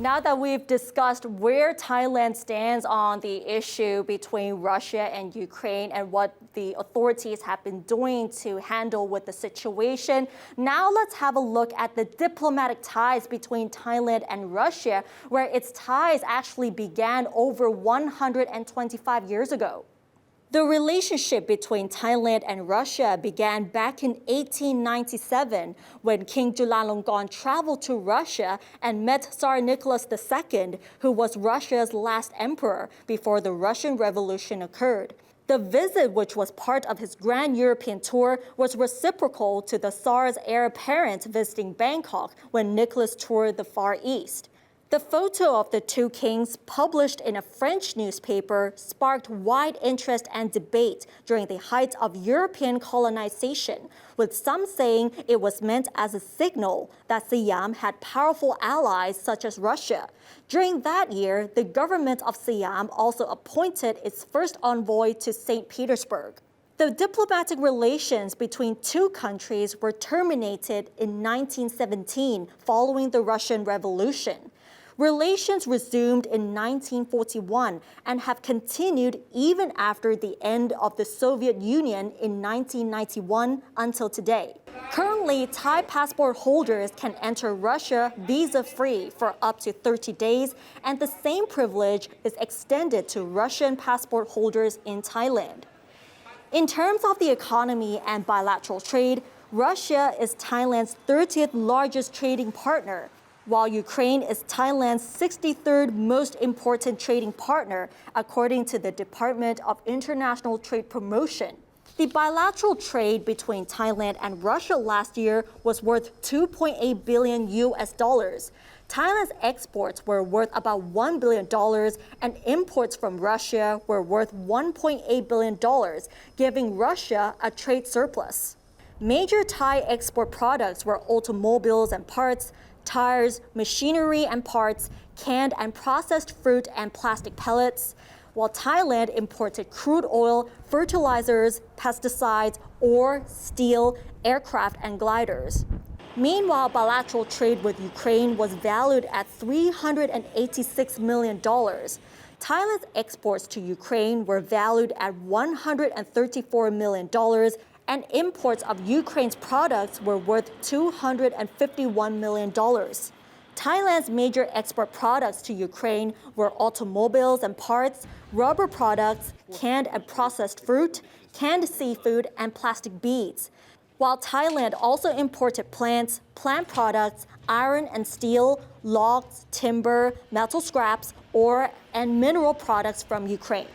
Now that we've discussed where Thailand stands on the issue between Russia and Ukraine and what the authorities have been doing to handle with the situation, now let's have a look at the diplomatic ties between Thailand and Russia, where its ties actually began over 125 years ago. The relationship between Thailand and Russia began back in 1897 when King Chulalongkorn traveled to Russia and met Tsar Nicholas II, who was Russia's last emperor before the Russian Revolution occurred. The visit, which was part of his grand European tour, was reciprocal to the Tsar's heir apparent visiting Bangkok when Nicholas toured the Far East. The photo of the two kings, published in a French newspaper, sparked wide interest and debate during the height of European colonization, with some saying it was meant as a signal that Siam had powerful allies such as Russia. During that year, the government of Siam also appointed its first envoy to St. Petersburg. The diplomatic relations between two countries were terminated in 1917 following the Russian Revolution. Relations resumed in 1941 and have continued even after the end of the Soviet Union in 1991 until today. Currently, Thai passport holders can enter Russia visa-free for up to 30 days, and the same privilege is extended to Russian passport holders in Thailand. In terms of the economy and bilateral trade, Russia is Thailand's 30th largest trading partner, while Ukraine is Thailand's 63rd most important trading partner, according to the Department of International Trade Promotion. The bilateral trade between Thailand and Russia last year was worth $2.8 billion. Thailand's exports were worth about $1 billion, and imports from Russia were worth $1.8 billion, giving Russia a trade surplus. Major Thai export products were automobiles and parts, tires, machinery and parts, canned and processed fruit and plastic pellets, while Thailand imported crude oil, fertilizers, pesticides, ore, steel, aircraft, and gliders. Meanwhile, bilateral trade with Ukraine was valued at $386 million. Thailand's exports to Ukraine were valued at $134 million, and imports of Ukraine's products were worth $251 million. Thailand's major export products to Ukraine were automobiles and parts, rubber products, canned and processed fruit, canned seafood, and plastic beads, while Thailand also imported plants, plant products, iron and steel, logs, timber, metal scraps, ore, and mineral products from Ukraine.